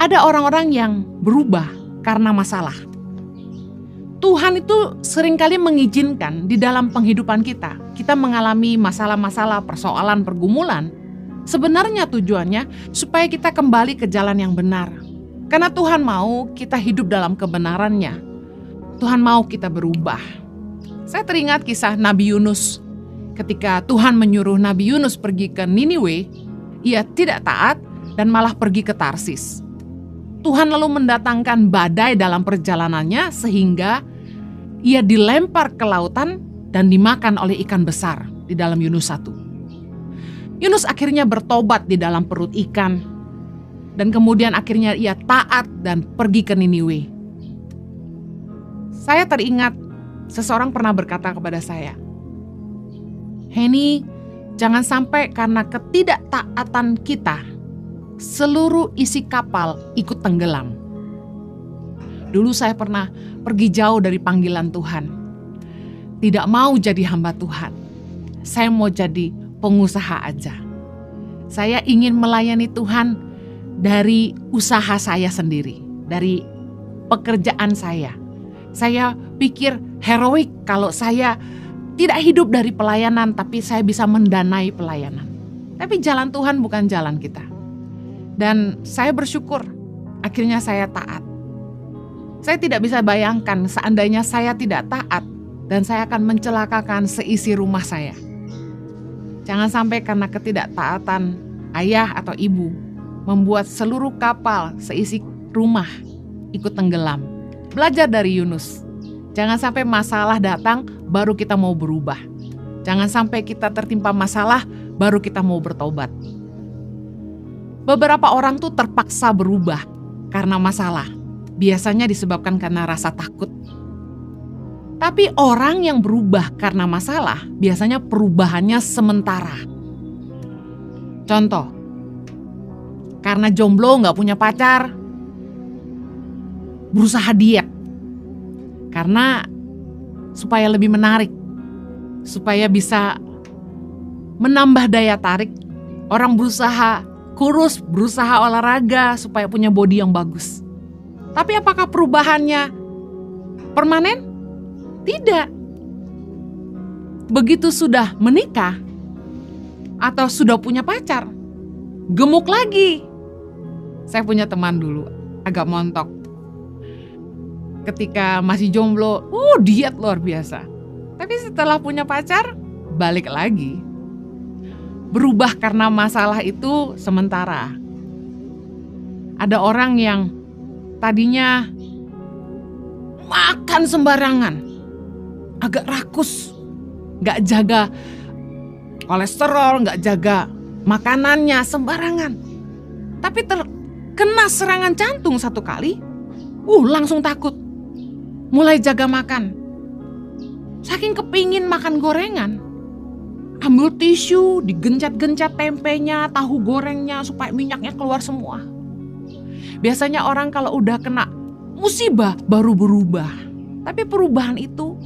Ada orang-orang yang berubah karena masalah. Tuhan itu seringkali mengizinkan di dalam penghidupan kita mengalami masalah-masalah, persoalan, pergumulan. Sebenarnya tujuannya supaya kita kembali ke jalan yang benar. Karena Tuhan mau kita hidup dalam kebenarannya. Tuhan mau kita berubah. Saya teringat kisah Nabi Yunus. Ketika Tuhan menyuruh Nabi Yunus pergi ke Niniwe, ia tidak taat dan malah pergi ke Tarsis. Tuhan lalu mendatangkan badai dalam perjalanannya sehingga ia dilempar ke lautan dan dimakan oleh ikan besar di dalam Yunus 1. Yunus akhirnya bertobat di dalam perut ikan dan kemudian akhirnya ia taat dan pergi ke Niniwe. Saya teringat seseorang pernah berkata kepada saya, "Henny, jangan sampai karena ketidaktaatan kita seluruh isi kapal ikut tenggelam." Dulu saya pernah pergi jauh dari panggilan Tuhan. Tidak mau jadi hamba Tuhan. Saya mau jadi pengusaha aja. Saya ingin melayani Tuhan dari usaha saya sendiri, dari pekerjaan saya. Saya pikir heroik kalau saya tidak hidup dari pelayanan, tapi saya bisa mendanai pelayanan. Tapi jalan Tuhan bukan jalan kita. Dan saya bersyukur akhirnya saya taat. Saya tidak bisa bayangkan seandainya saya tidak taat dan saya akan mencelakakan seisi rumah saya. Jangan sampai karena ketidaktaatan ayah atau ibu membuat seluruh kapal seisi rumah ikut tenggelam. Belajar dari Yunus. Jangan sampai masalah datang baru kita mau berubah. Jangan sampai kita tertimpa masalah baru kita mau bertobat. Beberapa orang tuh terpaksa berubah karena masalah. Biasanya disebabkan karena rasa takut. Tapi orang yang berubah karena masalah, biasanya perubahannya sementara. Contoh, karena jomblo gak punya pacar, berusaha diet. Karena supaya lebih menarik, supaya bisa menambah daya tarik, orang berusaha kurus, berusaha olahraga supaya punya body yang bagus. Tapi apakah perubahannya permanen? Tidak. Begitu sudah menikah atau sudah punya pacar, gemuk lagi. Saya punya teman dulu, agak montok. Ketika masih jomblo, diet luar biasa. Tapi setelah punya pacar, balik lagi. Berubah karena masalah itu sementara. Ada orang yang tadinya makan sembarangan, agak rakus, gak jaga kolesterol, gak jaga makanannya sembarangan. Tapi terkena serangan jantung satu kali, langsung takut. Mulai jaga makan. Saking kepingin makan gorengan, ambil tisu, digencat-gencat tempenya, tahu gorengnya supaya minyaknya keluar semua. Biasanya orang kalau udah kena musibah baru berubah. Tapi perubahan itu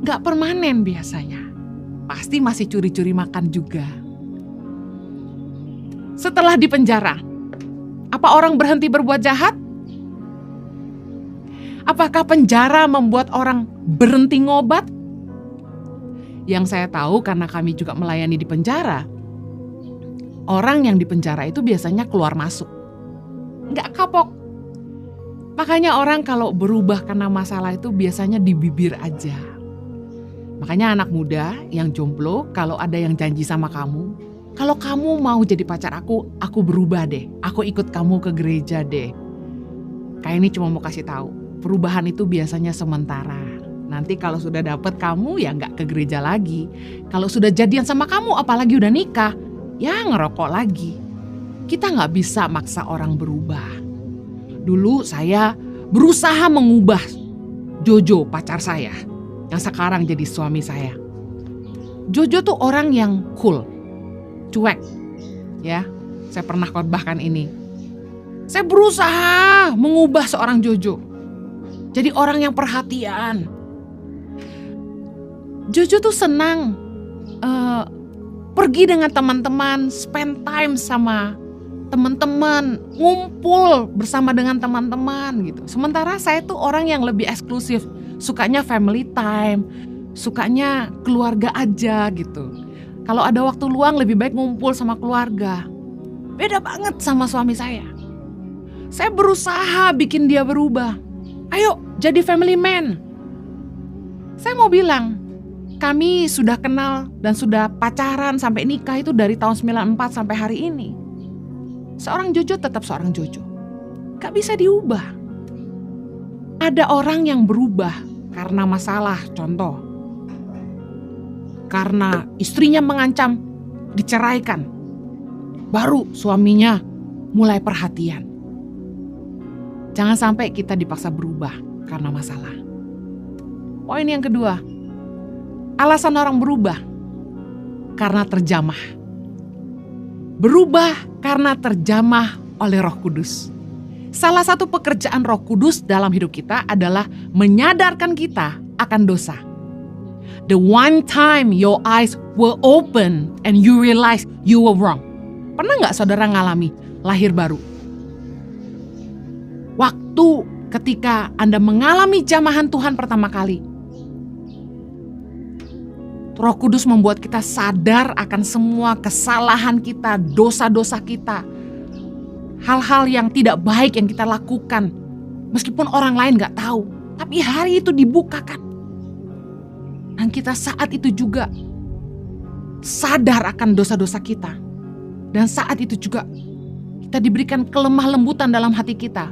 gak permanen biasanya. Pasti masih curi-curi makan juga. Setelah dipenjara, apa orang berhenti berbuat jahat? Apakah penjara membuat orang berhenti ngobat? Yang saya tahu karena kami juga melayani di penjara, orang yang di penjara itu biasanya keluar masuk. Nggak kapok. Makanya orang kalau berubah karena masalah itu biasanya di bibir aja. Makanya anak muda yang jomblo, kalau ada yang janji sama kamu, kalau kamu mau jadi pacar aku berubah deh. Aku ikut kamu ke gereja deh. Kayak ini cuma mau kasih tahu. Perubahan itu biasanya sementara. Nanti kalau sudah dapet kamu ya nggak ke gereja lagi. Kalau sudah jadian sama kamu apalagi udah nikah, ya ngerokok lagi. Kita nggak bisa maksa orang berubah. Dulu saya berusaha mengubah Jojo pacar saya yang sekarang jadi suami saya. Jojo tuh orang yang cool, cuek. Ya, saya pernah khotbahkan ini. Saya berusaha mengubah seorang Jojo. Jadi orang yang perhatian. Jojo tuh senang pergi dengan teman-teman, spend time sama teman-teman, ngumpul bersama dengan teman-teman gitu. Sementara saya tuh orang yang lebih eksklusif, sukanya family time, sukanya keluarga aja gitu. Kalau ada waktu luang lebih baik ngumpul sama keluarga. Beda banget sama suami saya. Saya berusaha bikin dia berubah. Ayo jadi family man. Saya mau bilang, kami sudah kenal dan sudah pacaran sampai nikah itu dari tahun 94 sampai hari ini. Seorang Jojo tetap seorang Jojo. Gak bisa diubah. Ada orang yang berubah karena masalah, contoh. Karena istrinya mengancam diceraikan. Baru suaminya mulai perhatian. Jangan sampai kita dipaksa berubah karena masalah. Poin yang kedua, alasan orang berubah karena terjamah. Berubah karena terjamah oleh Roh Kudus. Salah satu pekerjaan Roh Kudus dalam hidup kita adalah menyadarkan kita akan dosa. The one time your eyes were open and you realize you were wrong. Pernah gak saudara ngalami lahir baru? Waktu ketika Anda mengalami jamahan Tuhan pertama kali, Roh Kudus membuat kita sadar akan semua kesalahan kita, dosa-dosa kita. Hal-hal yang tidak baik yang kita lakukan. Meskipun orang lain gak tahu. Tapi hari itu dibukakan. Dan kita saat itu juga sadar akan dosa-dosa kita. Dan saat itu juga kita diberikan kelemah lembutan dalam hati kita.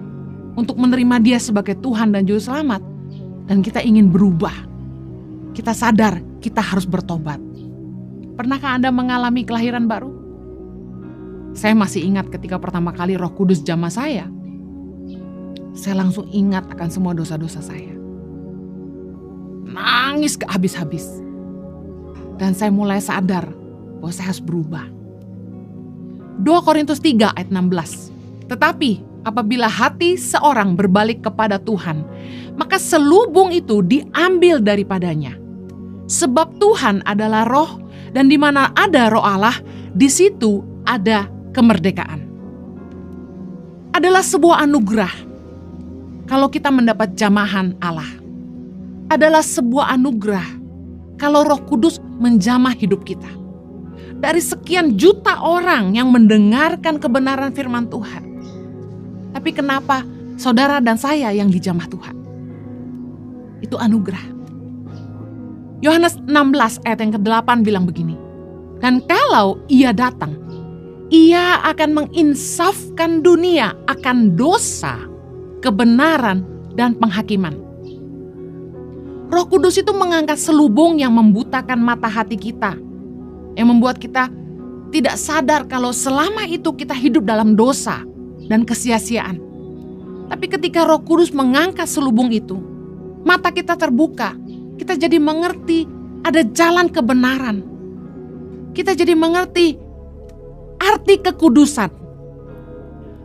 Untuk menerima Dia sebagai Tuhan dan Juru Selamat. Dan kita ingin berubah. Kita sadar kita harus bertobat. Pernahkah Anda mengalami kelahiran baru? Saya masih ingat ketika pertama kali Roh Kudus jamah saya. Saya langsung ingat akan semua dosa-dosa saya. Nangis gak habis-habis. Dan saya mulai sadar bahwa saya harus berubah. 2 Korintus 3 ayat 16. Tetapi apabila hati seorang berbalik kepada Tuhan, maka selubung itu diambil daripadanya. Sebab Tuhan adalah roh, dan di mana ada roh Allah, di situ ada kemerdekaan. Adalah sebuah anugerah kalau kita mendapat jamahan Allah. Adalah sebuah anugerah kalau Roh Kudus menjamah hidup kita. Dari sekian juta orang yang mendengarkan kebenaran firman Tuhan. Tapi kenapa saudara dan saya yang dijamah Tuhan? Itu anugerah. Yohanes 16 ayat yang ke-8 bilang begini. Dan kalau Ia datang, Ia akan menginsafkan dunia akan dosa, kebenaran, dan penghakiman. Roh Kudus itu mengangkat selubung yang membutakan mata hati kita. Yang membuat kita tidak sadar kalau selama itu kita hidup dalam dosa dan kesia-siaan. Tapi ketika Roh Kudus mengangkat selubung itu, mata kita terbuka. Kita jadi mengerti ada jalan kebenaran. Kita jadi mengerti arti kekudusan.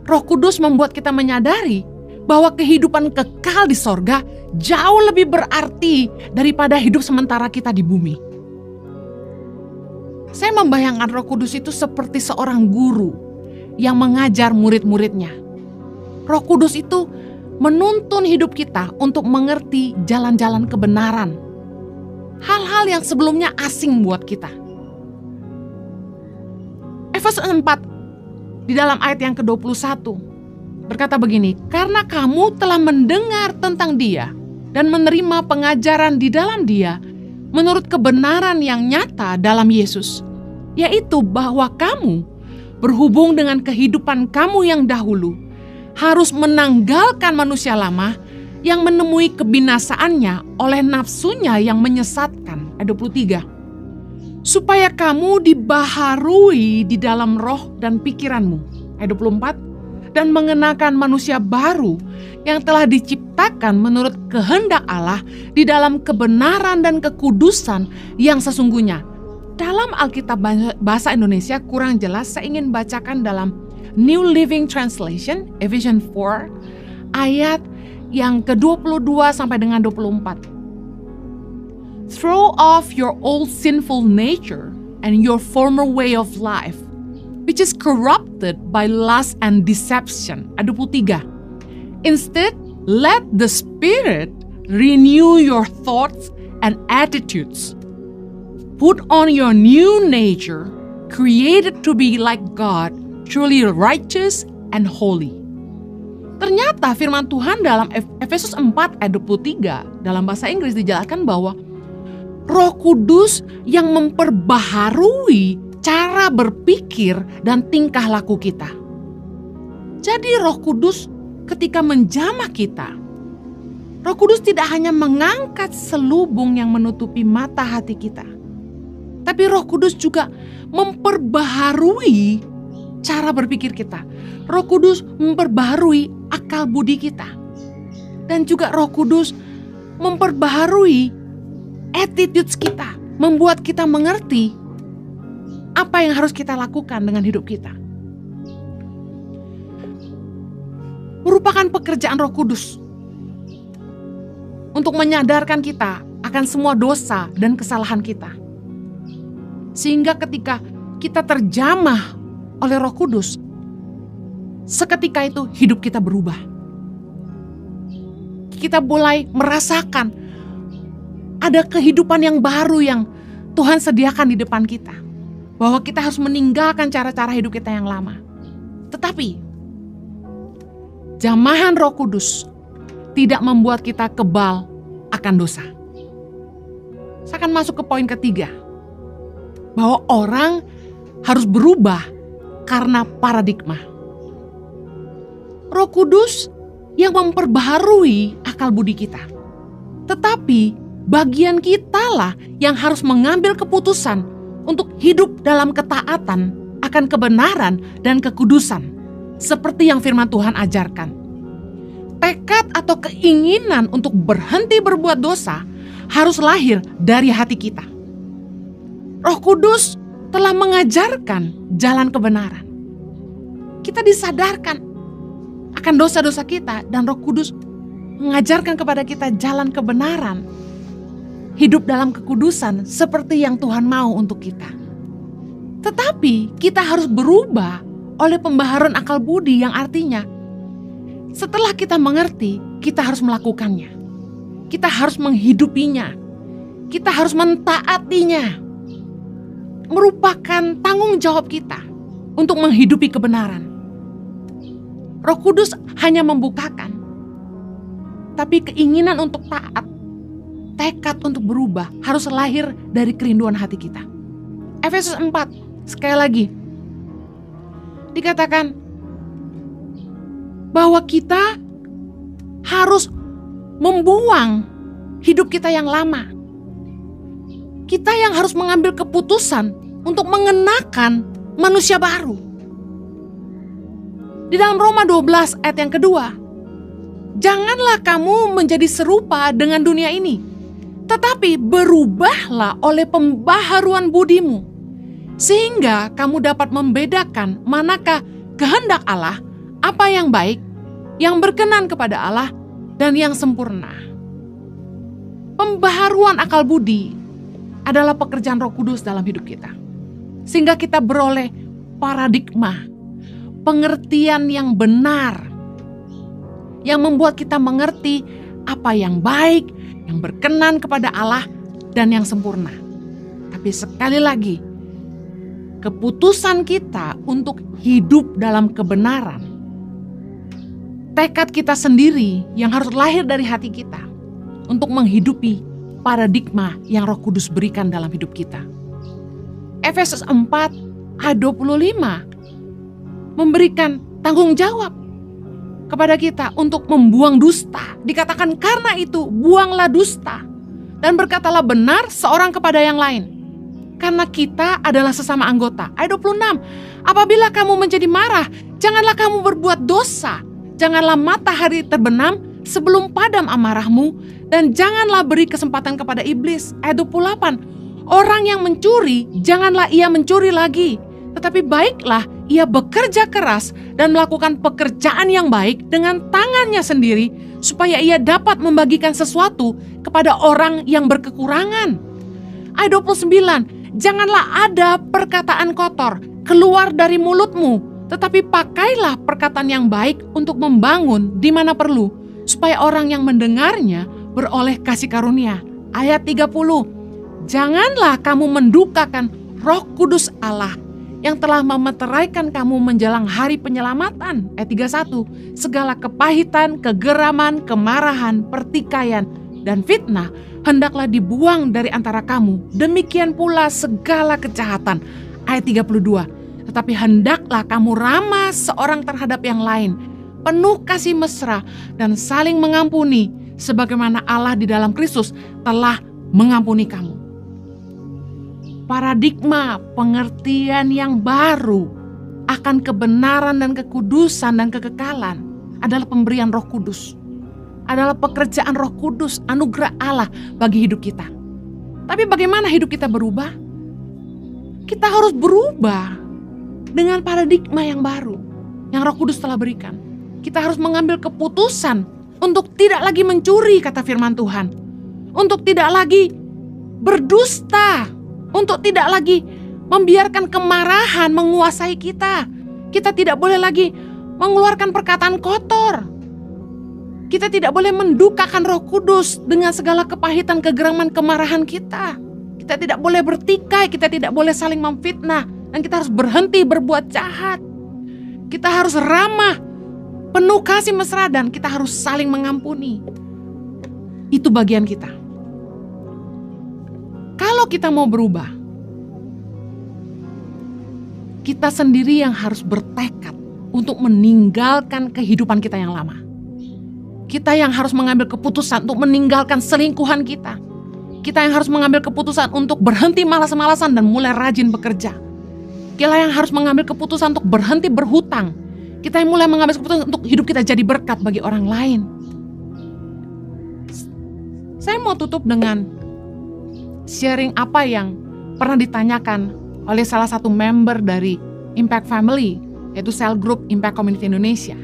Roh Kudus membuat kita menyadari bahwa kehidupan kekal di sorga jauh lebih berarti daripada hidup sementara kita di bumi. Saya membayangkan Roh Kudus itu seperti seorang guru yang mengajar murid-muridnya. Roh Kudus itu menuntun hidup kita untuk mengerti jalan-jalan kebenaran. Hal-hal yang sebelumnya asing buat kita. Efesus 4 di dalam ayat yang ke-21 berkata begini, karena kamu telah mendengar tentang Dia dan menerima pengajaran di dalam Dia menurut kebenaran yang nyata dalam Yesus, yaitu bahwa kamu berhubung dengan kehidupan kamu yang dahulu harus menanggalkan manusia lama yang menemui kebinasaannya oleh nafsunya yang menyesatkan. Ayat 23. Supaya kamu dibaharui di dalam roh dan pikiranmu. Ayat 24. Dan mengenakan manusia baru yang telah diciptakan menurut kehendak Allah di dalam kebenaran dan kekudusan yang sesungguhnya. Dalam Alkitab bahasa Indonesia kurang jelas, saya ingin bacakan dalam New Living Translation, Ephesians 4, ayat yang ke-22 sampai dengan 24. Throw off your old sinful nature and your former way of life, which is corrupted corrupted by lust and deception. Ayat 23. Instead, let the Spirit renew your thoughts and attitudes. Put on your new nature, created to be like God, truly righteous and holy. Ternyata firman Tuhan dalam Efesus 4 ayat 23 dalam bahasa Inggris dijelaskan bahwa Roh Kudus yang memperbaharui cara berpikir dan tingkah laku kita. Jadi Roh Kudus ketika menjamah kita, Roh Kudus tidak hanya mengangkat selubung yang menutupi mata hati kita, tapi Roh Kudus juga memperbaharui cara berpikir kita. Roh Kudus memperbaharui akal budi kita. Dan juga Roh Kudus memperbaharui attitudes kita, membuat kita mengerti apa yang harus kita lakukan dengan hidup kita. Merupakan pekerjaan Roh Kudus untuk menyadarkan kita akan semua dosa dan kesalahan kita. Sehingga ketika kita terjamah oleh Roh Kudus, seketika itu hidup kita berubah. Kita mulai merasakan ada kehidupan yang baru yang Tuhan sediakan di depan kita. Bahwa kita harus meninggalkan cara-cara hidup kita yang lama. Tetapi jamahan Roh Kudus tidak membuat kita kebal akan dosa. Saya akan masuk ke poin ketiga. Bahwa orang harus berubah karena paradigma. Roh Kudus yang memperbaharui akal budi kita. Tetapi bagian kitalah yang harus mengambil keputusan untuk hidup dalam ketaatan akan kebenaran dan kekudusan. Seperti yang firman Tuhan ajarkan. Tekad atau keinginan untuk berhenti berbuat dosa harus lahir dari hati kita. Roh Kudus telah mengajarkan jalan kebenaran. Kita disadarkan akan dosa-dosa kita dan Roh Kudus mengajarkan kepada kita jalan kebenaran. Hidup dalam kekudusan seperti yang Tuhan mau untuk kita. Tetapi kita harus berubah oleh pembaharuan akal budi yang artinya setelah kita mengerti, kita harus melakukannya. Kita harus menghidupinya. Kita harus mentaatinya. Merupakan tanggung jawab kita untuk menghidupi kebenaran. Roh Kudus hanya membukakan, tapi keinginan untuk taat, tekad untuk berubah harus lahir dari kerinduan hati kita. Efesus 4, sekali lagi, dikatakan bahwa kita harus membuang hidup kita yang lama. Kita yang harus mengambil keputusan untuk mengenakan manusia baru. Di dalam Roma 12 ayat yang kedua, janganlah kamu menjadi serupa dengan dunia ini, tetapi berubahlah oleh pembaharuan budimu, sehingga kamu dapat membedakan manakah kehendak Allah, apa yang baik, yang berkenan kepada Allah, dan yang sempurna. Pembaharuan akal budi adalah pekerjaan Roh Kudus dalam hidup kita, sehingga kita beroleh paradigma, pengertian yang benar, yang membuat kita mengerti apa yang baik, yang berkenan kepada Allah, dan yang sempurna. Tapi sekali lagi, keputusan kita untuk hidup dalam kebenaran, tekad kita sendiri yang harus lahir dari hati kita untuk menghidupi paradigma yang Roh Kudus berikan dalam hidup kita. Efesus 4 ayat 25 memberikan tanggung jawab kepada kita untuk membuang dusta. Dikatakan karena itu buanglah dusta dan berkatalah benar seorang kepada yang lain. Karena kita adalah sesama anggota. Ayat 26, apabila kamu menjadi marah, janganlah kamu berbuat dosa. Janganlah matahari terbenam sebelum padam amarahmu, dan janganlah beri kesempatan kepada iblis. Ayat 28, orang yang mencuri, janganlah ia mencuri lagi. Tetapi baiklah ia bekerja keras dan melakukan pekerjaan yang baik dengan tangannya sendiri, supaya ia dapat membagikan sesuatu kepada orang yang berkekurangan. Ayat 29, janganlah ada perkataan kotor keluar dari mulutmu, Tetapi pakailah perkataan yang baik untuk membangun di mana perlu, supaya orang yang mendengarnya beroleh kasih karunia. Ayat 30, janganlah kamu mendukakan Roh Kudus Allah yang telah memeteraikan kamu menjelang hari penyelamatan. Ayat 31, segala kepahitan, kegeraman, kemarahan, pertikaian, dan fitnah hendaklah dibuang dari antara kamu. Demikian pula segala kejahatan. Ayat 32, tetapi hendaklah kamu ramah seorang terhadap yang lain, penuh kasih mesra dan saling mengampuni, sebagaimana Allah di dalam Kristus telah mengampuni kamu. Paradigma pengertian yang baru akan kebenaran dan kekudusan dan kekekalan adalah pemberian Roh Kudus. Adalah pekerjaan Roh Kudus, anugerah Allah bagi hidup kita. Tapi bagaimana hidup kita berubah? Kita harus berubah dengan paradigma yang baru yang Roh Kudus telah berikan. Kita harus mengambil keputusan untuk tidak lagi mencuri, kata firman Tuhan. Untuk tidak lagi berdusta. Untuk tidak lagi membiarkan kemarahan menguasai kita. Kita tidak boleh lagi mengeluarkan perkataan kotor. Kita tidak boleh mendukakan Roh Kudus dengan segala kepahitan, kegeraman, kemarahan kita. Kita tidak boleh bertikai, kita tidak boleh saling memfitnah. Dan kita harus berhenti berbuat jahat. Kita harus ramah, penuh kasih mesra, dan kita harus saling mengampuni. Itu bagian kita. Kalau kita mau berubah, kita sendiri yang harus bertekad untuk meninggalkan kehidupan kita yang lama. Kita yang harus mengambil keputusan untuk meninggalkan selingkuhan kita. Kita yang harus mengambil keputusan untuk berhenti malas-malasan dan mulai rajin bekerja. Kita yang harus mengambil keputusan untuk berhenti berhutang. Kita yang mulai mengambil keputusan untuk hidup kita jadi berkat bagi orang lain. Saya mau tutup dengan sharing apa yang pernah ditanyakan oleh salah satu member dari Impact Family, yaitu Cell Group Impact Community Indonesia.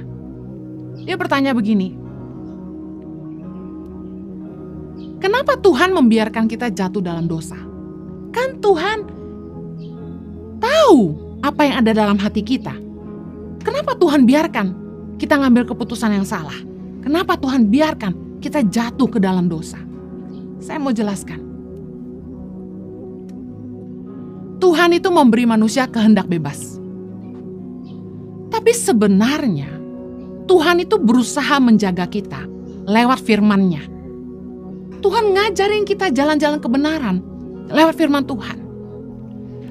Dia bertanya begini, kenapa Tuhan membiarkan kita jatuh dalam dosa? Kan Tuhan tahu apa yang ada dalam hati kita. Kenapa Tuhan biarkan kita ngambil keputusan yang salah? Kenapa Tuhan biarkan kita jatuh ke dalam dosa? Saya mau jelaskan. Tuhan itu memberi manusia kehendak bebas. Tapi sebenarnya Tuhan itu berusaha menjaga kita lewat firman-Nya. Tuhan ngajarin kita jalan-jalan kebenaran lewat firman Tuhan.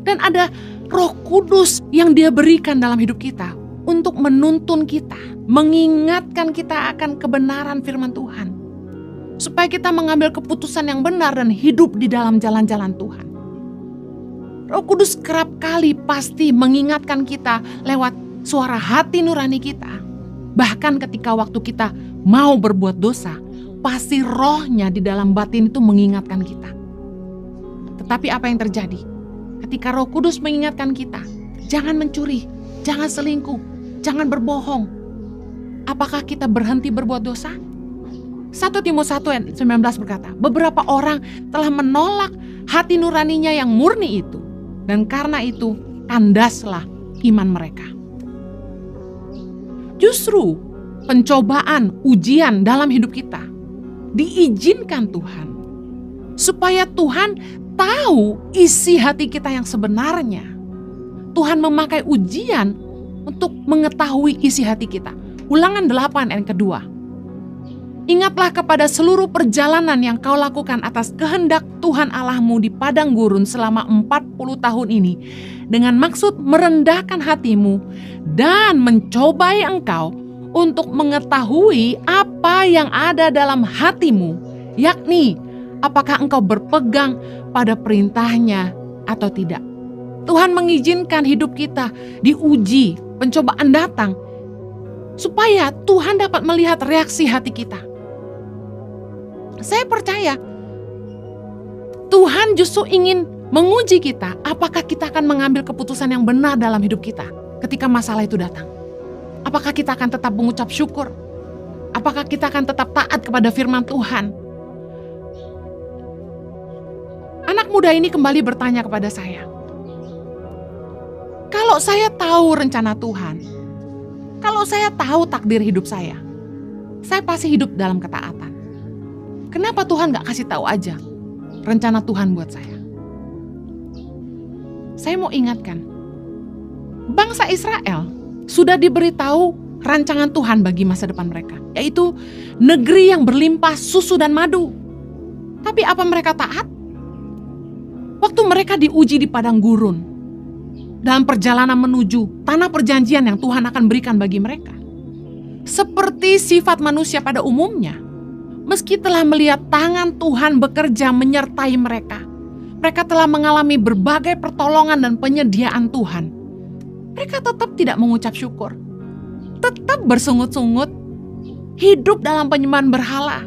Dan ada Roh Kudus yang Dia berikan dalam hidup kita untuk menuntun kita, mengingatkan kita akan kebenaran firman Tuhan. Supaya kita mengambil keputusan yang benar dan hidup di dalam jalan-jalan Tuhan. Roh Kudus kerap kali pasti mengingatkan kita lewat suara hati nurani kita. Bahkan ketika waktu kita mau berbuat dosa, pasti rohnya di dalam batin itu mengingatkan kita. Tetapi apa yang terjadi? Ketika Roh Kudus mengingatkan kita, jangan mencuri, jangan selingkuh, jangan berbohong. Apakah kita berhenti berbuat dosa? 1 Timotius 1 ayat 19 berkata, beberapa orang telah menolak hati nuraninya yang murni itu. Dan karena itu, kandaslah iman mereka. Justru pencobaan, ujian dalam hidup kita diizinkan Tuhan. Supaya Tuhan tahu isi hati kita yang sebenarnya. Tuhan memakai ujian untuk mengetahui isi hati kita. Ulangan 8 ayat kedua. Ingatlah kepada seluruh perjalanan yang kau lakukan atas kehendak Tuhan Allahmu di padang gurun selama 40 tahun ini, dengan maksud merendahkan hatimu dan mencobai engkau untuk mengetahui apa yang ada dalam hatimu, yakni apakah engkau berpegang pada perintahnya atau tidak. Tuhan mengizinkan hidup kita diuji, pencobaan datang, supaya Tuhan dapat melihat reaksi hati kita. Saya percaya Tuhan justru ingin menguji kita, apakah kita akan mengambil keputusan yang benar dalam hidup kita ketika masalah itu datang. Apakah kita akan tetap mengucap syukur? Apakah kita akan tetap taat kepada firman Tuhan? Anak muda ini kembali bertanya kepada saya, kalau Kalau saya tahu rencana Tuhan, kalau saya tahu takdir hidup saya pasti hidup dalam ketaatan. Kenapa Tuhan gak kasih tahu aja rencana Tuhan buat saya? Saya mau ingatkan, bangsa Israel sudah diberitahu rancangan Tuhan bagi masa depan mereka, yaitu negeri yang berlimpah susu dan madu. Tapi apa mereka taat? Waktu mereka diuji di padang gurun, dalam perjalanan menuju tanah perjanjian yang Tuhan akan berikan bagi mereka, seperti sifat manusia pada umumnya, meski telah melihat tangan Tuhan bekerja menyertai mereka, mereka telah mengalami berbagai pertolongan dan penyediaan Tuhan, mereka tetap tidak mengucap syukur, tetap bersungut-sungut, hidup dalam penyembahan berhala,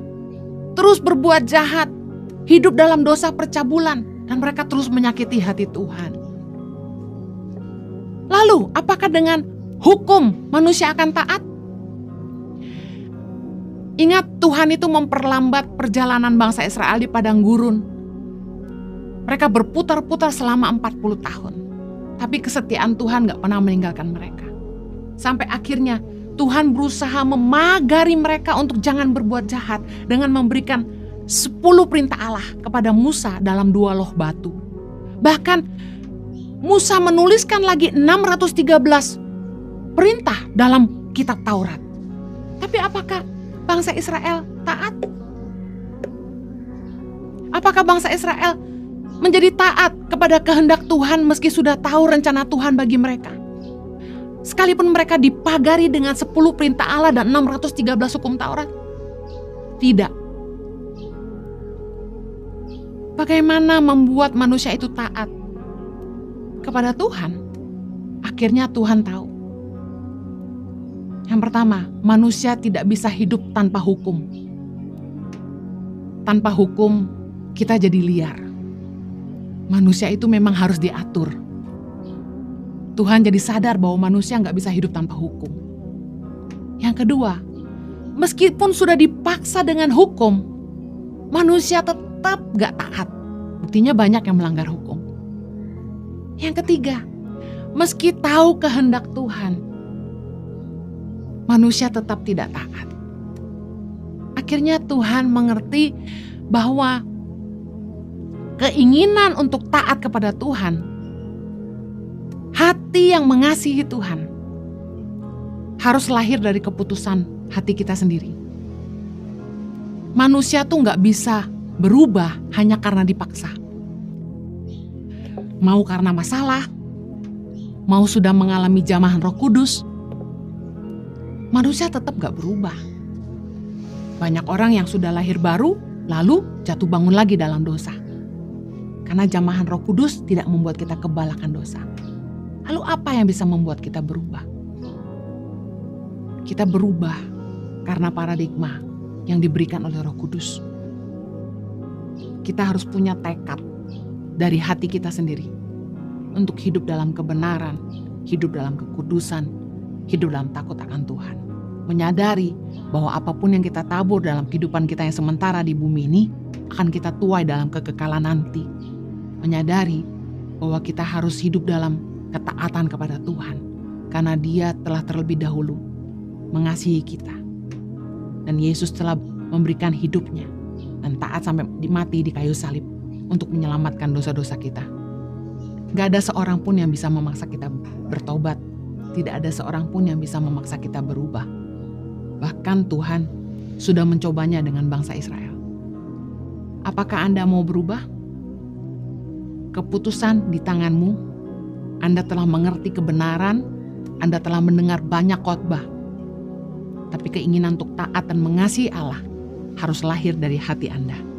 terus berbuat jahat, hidup dalam dosa percabulan, dan mereka terus menyakiti hati Tuhan. Lalu, apakah dengan hukum manusia akan taat? Ingat, Tuhan itu memperlambat perjalanan bangsa Israel di padang gurun. Mereka berputar-putar selama 40 tahun. Tapi kesetiaan Tuhan gak pernah meninggalkan mereka. Sampai akhirnya Tuhan berusaha memagari mereka untuk jangan berbuat jahat dengan memberikan 10 perintah Allah kepada Musa dalam 2 loh batu. Bahkan Musa menuliskan lagi 613 perintah dalam kitab Taurat. Tapi apakah bangsa Israel taat? Apakah bangsa Israel menjadi taat kepada kehendak Tuhan meski sudah tahu rencana Tuhan bagi mereka? Sekalipun mereka dipagari dengan 10 perintah Allah dan 613 hukum Taurat? Tidak. Bagaimana membuat manusia itu taat kepada Tuhan? Akhirnya Tuhan tahu. Yang pertama, manusia tidak bisa hidup tanpa hukum. Tanpa hukum, kita jadi liar. Manusia itu memang harus diatur. Tuhan jadi sadar bahwa manusia nggak bisa hidup tanpa hukum. Yang kedua, meskipun sudah dipaksa dengan hukum, manusia tetap nggak taat. Buktinya banyak yang melanggar hukum. Yang ketiga, meski tahu kehendak Tuhan, manusia tetap tidak taat. Akhirnya Tuhan mengerti bahwa keinginan untuk taat kepada Tuhan, hati yang mengasihi Tuhan, harus lahir dari keputusan hati kita sendiri. Manusia tuh gak bisa berubah hanya karena dipaksa. Mau karena masalah, mau sudah mengalami jamahan Roh Kudus, manusia tetap gak berubah. Banyak orang yang sudah lahir baru, lalu jatuh bangun lagi dalam dosa. Karena jamahan Roh Kudus tidak membuat kita kebal akan dosa. Lalu apa yang bisa membuat kita berubah? Kita berubah karena paradigma yang diberikan oleh Roh Kudus. Kita harus punya tekad dari hati kita sendiri untuk hidup dalam kebenaran, hidup dalam kekudusan, hidup dalam takut akan Tuhan. Menyadari bahwa apapun yang kita tabur dalam kehidupan kita yang sementara di bumi ini akan kita tuai dalam kekekalan nanti. Menyadari bahwa kita harus hidup dalam ketaatan kepada Tuhan karena Dia telah terlebih dahulu mengasihi kita. Dan Yesus telah memberikan hidupnya dan taat sampai mati di kayu salib untuk menyelamatkan dosa-dosa kita. Gak ada seorang pun yang bisa memaksa kita bertobat. Tidak ada seorang pun yang bisa memaksa kita berubah. Bahkan Tuhan sudah mencobanya dengan bangsa Israel. Apakah Anda mau berubah? Keputusan di tanganmu. Anda telah mengerti kebenaran, Anda telah mendengar banyak khotbah. Tapi keinginan untuk taat dan mengasihi Allah harus lahir dari hati Anda.